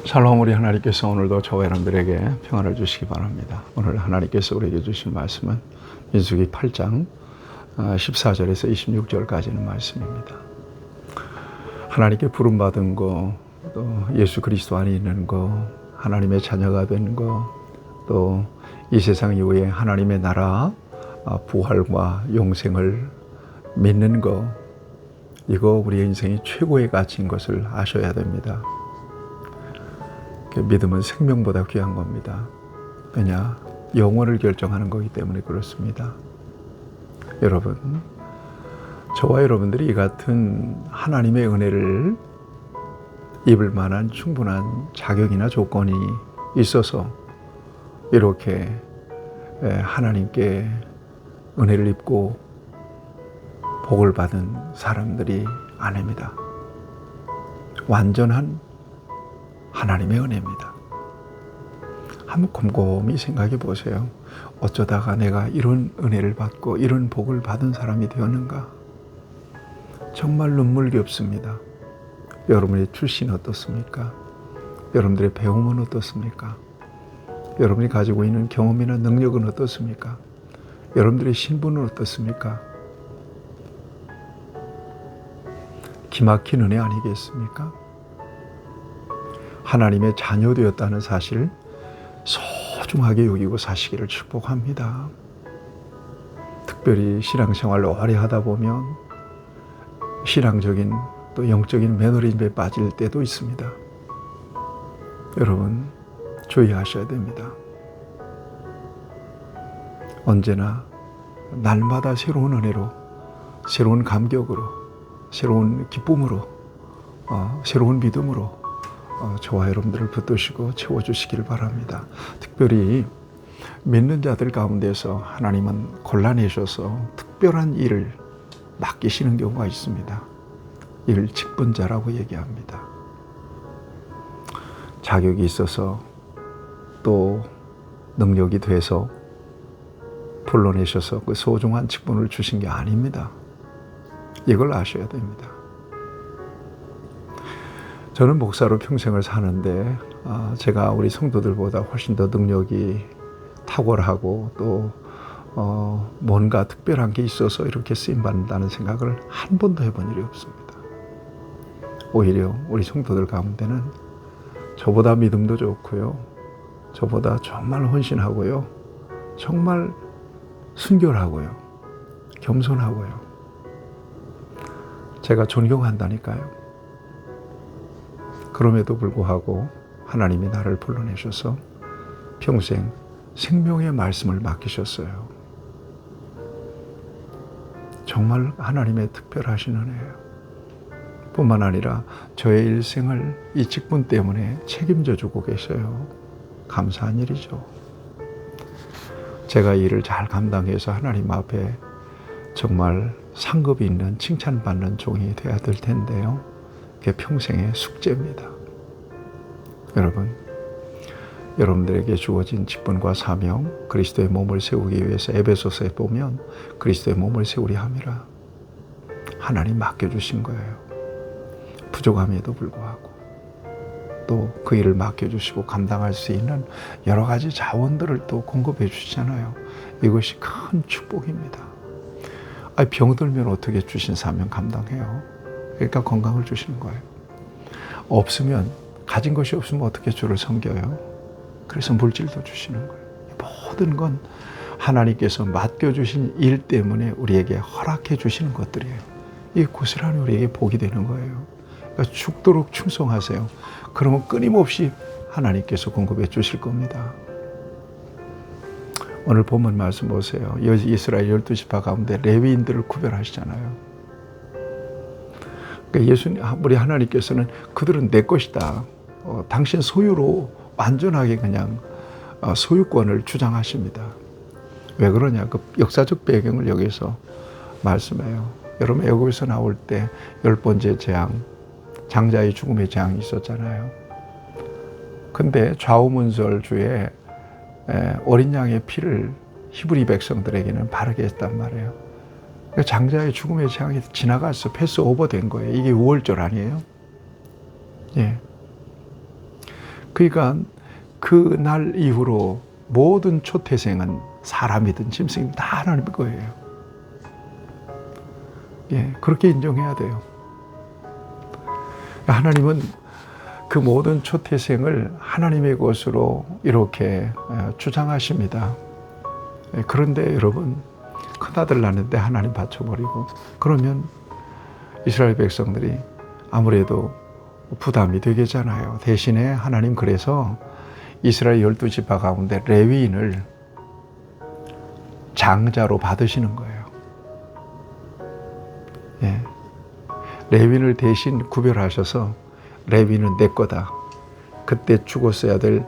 샬롬. 우리 하나님께서 오늘도 저와 여러분들에게 평안을 주시기 바랍니다. 오늘 하나님께서 우리에게 주신 말씀은 민수기 8장 14절에서 26절까지는 말씀입니다. 하나님께 부름받은 거, 또 예수 그리스도 안에 있는 거, 하나님의 자녀가 된 거, 또 이 세상 이후에 하나님의 나라 부활과 영생을 믿는 거, 이거 우리의 인생이 최고의 가치인 것을 아셔야 됩니다. 믿음은 생명보다 귀한 겁니다. 왜냐? 영원을 결정하는 거기 때문에 그렇습니다. 여러분, 저와 여러분들이 이 같은 하나님의 은혜를 입을 만한 충분한 자격이나 조건이 있어서 이렇게 하나님께 은혜를 입고 복을 받은 사람들이 아닙니다. 완전한 하나님의 은혜입니다. 한번 곰곰이 생각해 보세요. 어쩌다가 내가 이런 은혜를 받고 이런 복을 받은 사람이 되었는가? 정말 눈물겹습니다. 여러분의 출신은 어떻습니까? 여러분들의 배움은 어떻습니까? 여러분이 가지고 있는 경험이나 능력은 어떻습니까? 여러분들의 신분은 어떻습니까? 기막힌 은혜 아니겠습니까? 하나님의 자녀 되었다는 사실 소중하게 여기고 사시기를 축복합니다. 특별히 신앙생활을 오래 하다 보면 신앙적인 또 영적인 매너리즘에 빠질 때도 있습니다. 여러분, 주의하셔야 됩니다. 언제나 날마다 새로운 은혜로, 새로운 감격으로, 새로운 기쁨으로, 새로운 믿음으로 저와 여러분들을 붙드시고 채워주시기를 바랍니다. 특별히 믿는 자들 가운데서 하나님은 골라내셔서 특별한 일을 맡기시는 경우가 있습니다. 이를 직분자라고 얘기합니다. 자격이 있어서 또 능력이 돼서 불러내셔서 그 소중한 직분을 주신 게 아닙니다. 이걸 아셔야 됩니다. 저는 목사로 평생을 사는데 제가 우리 성도들보다 훨씬 더 능력이 탁월하고 또 뭔가 특별한 게 있어서 이렇게 쓰임받는다는 생각을 한 번도 해본 일이 없습니다. 오히려 우리 성도들 가운데는 저보다 믿음도 좋고요, 저보다 정말 헌신하고요, 정말 순결하고요, 겸손하고요, 제가 존경한다니까요. 그럼에도 불구하고 하나님이 나를 불러내셔서 평생 생명의 말씀을 맡기셨어요. 정말 하나님의 특별하신 은혜예요. 뿐만 아니라 저의 일생을 이 직분 때문에 책임져 주고 계셔요. 감사한 일이죠. 제가 이 일을 잘 감당해서 하나님 앞에 정말 상급이 있는 칭찬받는 종이 되어야 될 텐데요. 그게 평생의 숙제입니다. 여러분, 여러분들에게 주어진 직분과 사명, 그리스도의 몸을 세우기 위해서 에베소서에 보면 그리스도의 몸을 세우려 함이라 하나님 맡겨주신 거예요. 부족함에도 불구하고 또 그 일을 맡겨주시고 감당할 수 있는 여러 가지 자원들을 또 공급해 주시잖아요. 이것이 큰 축복입니다. 병들면 어떻게 주신 사명 감당해요? 그러니까 건강을 주시는 거예요. 없으면, 가진 것이 없으면 어떻게 주를 섬겨요? 그래서 물질도 주시는 거예요. 모든 건 하나님께서 맡겨주신 일 때문에 우리에게 허락해 주시는 것들이에요. 이 고스란히 우리에게 복이 되는 거예요. 그러니까 죽도록 충성하세요. 그러면 끊임없이 하나님께서 공급해 주실 겁니다. 오늘 본문 말씀 보세요. 이스라엘 12지파 가운데 레위인들을 구별하시잖아요. 그러니까 우리 하나님께서는 그들은 내 것이다, 당신 소유로 완전하게 그냥 소유권을 주장하십니다. 왜 그러냐? 그 역사적 배경을 여기서 말씀해요. 여러분, 애국에서 나올 때 10번째 재앙, 장자의 죽음의 재앙이 있었잖아요. 근데 좌우문설주에 어린 양의 피를 히브리 백성들에게는 바르게 했단 말이에요. 장자의 죽음의 재앙이 지나갔어. 패스 오버 된 거예요. 이게 6월절 아니에요? 예. 그러니까 그 날 이후로 모든 초태생은 사람이든 짐승이든 다 하나님의 거예요. 예, 그렇게 인정해야 돼요. 하나님은 그 모든 초태생을 하나님의 것으로 이렇게 주장하십니다. 그런데 여러분, 큰아들 낳는데 하나님 바쳐버리고 그러면 이스라엘 백성들이 아무래도 부담이 되겠잖아요. 대신에 하나님 그래서 이스라엘 12지파 가운데 레위인을 장자로 받으시는 거예요. 예. 레위인을 대신 구별하셔서 레위인은 내 거다. 그때 죽었어야 될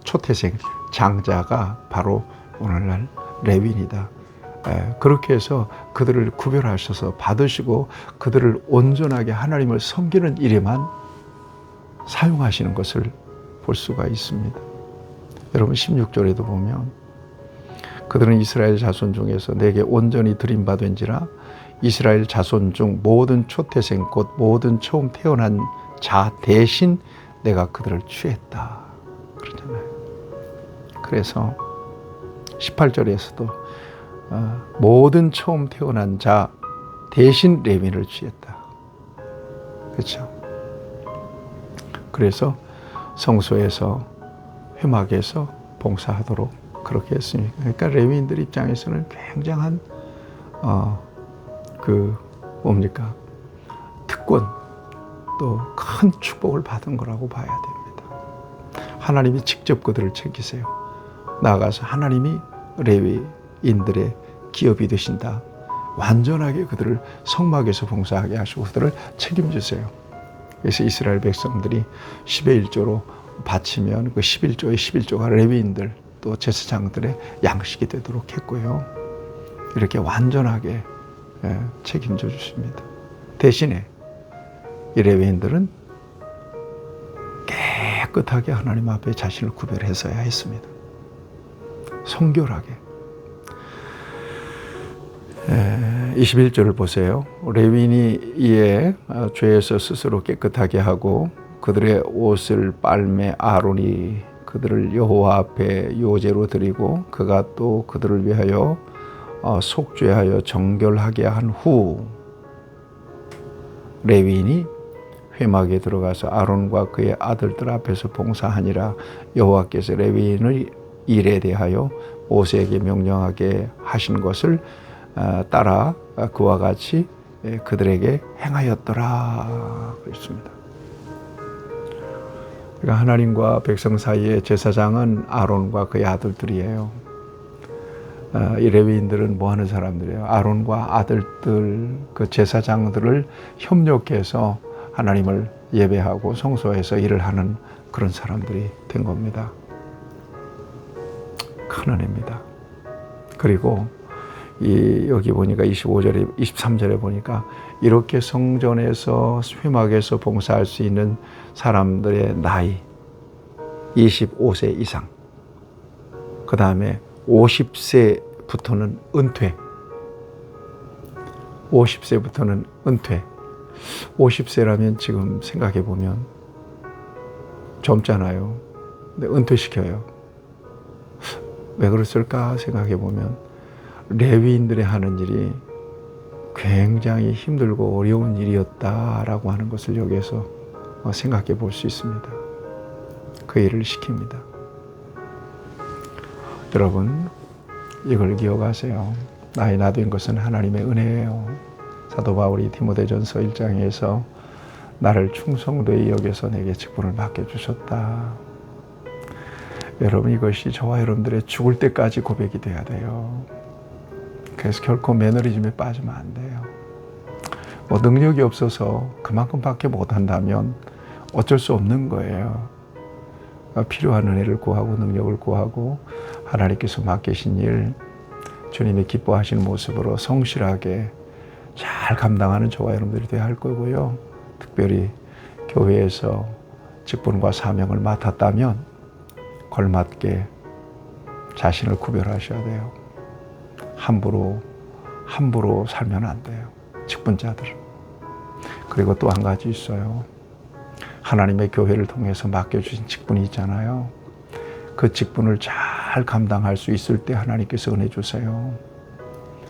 초태생 장자가 바로 오늘날 레위인이다. 그렇게 해서 그들을 구별하셔서 받으시고 그들을 온전하게 하나님을 섬기는 일에만 사용하시는 것을 볼 수가 있습니다. 여러분 16절에도 보면 그들은 이스라엘 자손 중에서 내게 온전히 드림받은지라 이스라엘 자손 중 모든 초태생 곧 모든 처음 태어난 자 대신 내가 그들을 취했다. 그러잖아요. 그래서 18절에서도 모든 처음 태어난 자 대신 레위인을 취했다. 그렇죠? 그래서 성소에서 회막에서 봉사하도록 그렇게 했습니다. 그러니까 레위인들 입장에서는 굉장한 특권 또 큰 축복을 받은 거라고 봐야 됩니다. 하나님이 직접 그들을 챙기세요. 나아가서 하나님이 레위인들의 기업이 되신다. 완전하게 그들을 성막에서 봉사하게 하시고 그들을 책임지세요. 그래서 이스라엘 백성들이 10의 1조로 바치면 그 11조의 11조가 레위인들 또 제사장들의 양식이 되도록 했고요. 이렇게 완전하게 책임져 주십니다. 대신에 이 레위인들은 깨끗하게 하나님 앞에 자신을 구별해서야 했습니다. 성결하게. 21절을 보세요. 레위인이 이에 죄에서 스스로 깨끗하게 하고 그들의 옷을 빨매 아론이 그들을 여호와 앞에 요제로 드리고 그가 또 그들을 위하여 속죄하여 정결하게 한 후 레위인이 회막에 들어가서 아론과 그의 아들들 앞에서 봉사하니라. 여호와께서 레위인의 일에 대하여 모세에게 명령하게 하신 것을 따라 그와 같이 그들에게 행하였더라 그랬습니다. 그러니까 하나님과 백성 사이의 제사장은 아론과 그의 아들들이에요. 이 레위인들은 뭐 하는 사람들이에요? 아론과 아들들, 그 제사장들을 협력해서 하나님을 예배하고 성소에서 일을 하는 그런 사람들이 된 겁니다. 큰 은혜입니다. 그리고 여기 보니까 25절에 23절에 보니까 이렇게 성전에서 회막에서 봉사할 수 있는 사람들의 나이 25세 이상, 그 다음에 50세부터는 은퇴, 50세부터는 은퇴. 50세라면 지금 생각해 보면 젊잖아요. 근데 은퇴시켜요. 왜 그랬을까 생각해 보면 레위인들이 하는 일이 굉장히 힘들고 어려운 일이었다라고 하는 것을 여기에서 생각해 볼 수 있습니다. 그 일을 시킵니다. 여러분, 이걸 기억하세요. 나의 나된 것은 하나님의 은혜예요. 사도 바울이 디모데전서 1장에서 나를 충성되이 여겨서 내게 직분을 맡겨주셨다. 여러분, 이것이 저와 여러분들의 죽을 때까지 고백이 돼야 돼요. 그래서 결코 매너리즘에 빠지면 안 돼요. 뭐 능력이 없어서 그만큼밖에 못한다면 어쩔 수 없는 거예요. 필요한 은혜를 구하고 능력을 구하고 하나님께서 맡기신 일, 주님이 기뻐하시는 모습으로 성실하게 잘 감당하는 저와 여러분들이 되어야 할 거고요. 특별히 교회에서 직분과 사명을 맡았다면 걸맞게 자신을 구별하셔야 돼요. 함부로 살면 안 돼요. 직분자들은. 그리고 또 한 가지 있어요. 하나님의 교회를 통해서 맡겨주신 직분이 있잖아요. 그 직분을 잘 감당할 수 있을 때 하나님께서 은혜 주세요.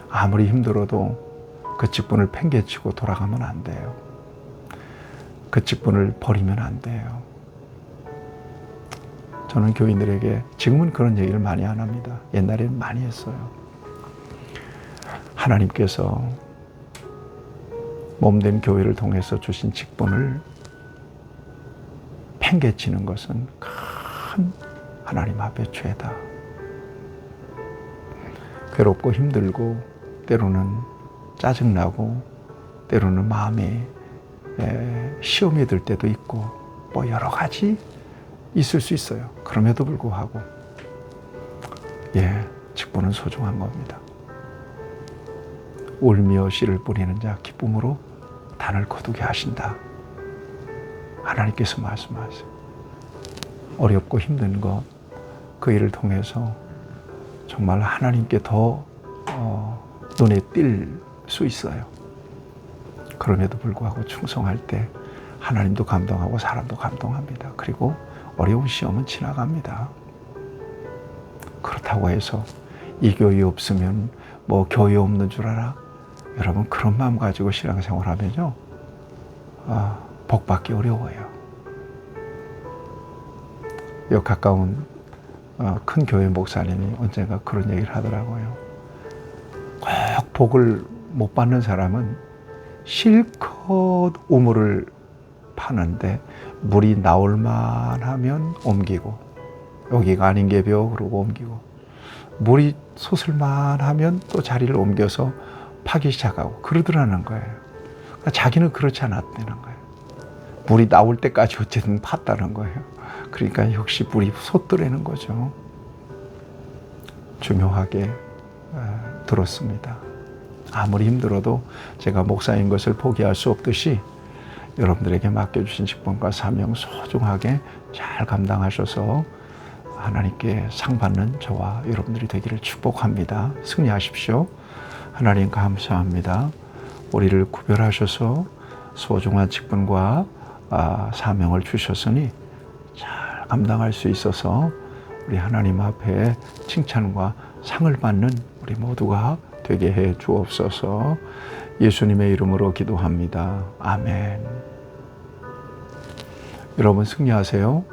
아무리 힘들어도 그 직분을 팽개치고 돌아가면 안 돼요. 그 직분을 버리면 안 돼요. 저는 교인들에게 지금은 그런 얘기를 많이 안 합니다. 옛날에는 많이 했어요. 하나님께서 몸된 교회를 통해서 주신 직분을 팽개치는 것은 큰 하나님 앞에 죄다. 괴롭고 힘들고 때로는 짜증나고 때로는 마음에 시험이 들 때도 있고 뭐 여러 가지 있을 수 있어요. 그럼에도 불구하고 직분은 소중한 겁니다. 울며 씨를 뿌리는 자 기쁨으로 단을 거두게 하신다. 하나님께서 말씀하세요. 어렵고 힘든 것, 그 일을 통해서 정말 하나님께 더 눈에 띌 수 있어요. 그럼에도 불구하고 충성할 때 하나님도 감동하고 사람도 감동합니다. 그리고 어려운 시험은 지나갑니다. 그렇다고 해서 이 교회 없으면 뭐 교회 없는 줄 알아? 여러분 그런 마음 가지고 신앙생활하면요 복받기 어려워요. 요 가까운 큰 교회 목사님이 언젠가 그런 얘기를 하더라고요. 꼭 복을 못 받는 사람은 실컷 우물을 파는데 물이 나올만 하면 옮기고 여기가 아닌 게벼 그러고 옮기고 물이 솟을만 하면 또 자리를 옮겨서 파기 시작하고 그러더라는 거예요. 그러니까 자기는 그렇지 않았다는 거예요. 물이 나올 때까지 어쨌든 팠다는 거예요. 그러니까 역시 물이 솟더라는 거죠. 중요하게 들었습니다. 아무리 힘들어도 제가 목사인 것을 포기할 수 없듯이 여러분들에게 맡겨주신 직분과 사명 소중하게 잘 감당하셔서 하나님께 상 받는 저와 여러분들이 되기를 축복합니다. 승리하십시오. 하나님 감사합니다. 우리를 구별하셔서 소중한 직분과 사명을 주셨으니 잘 감당할 수 있어서 우리 하나님 앞에 칭찬과 상을 받는 우리 모두가 되게 해 주옵소서. 예수님의 이름으로 기도합니다. 아멘. 여러분 승리하세요.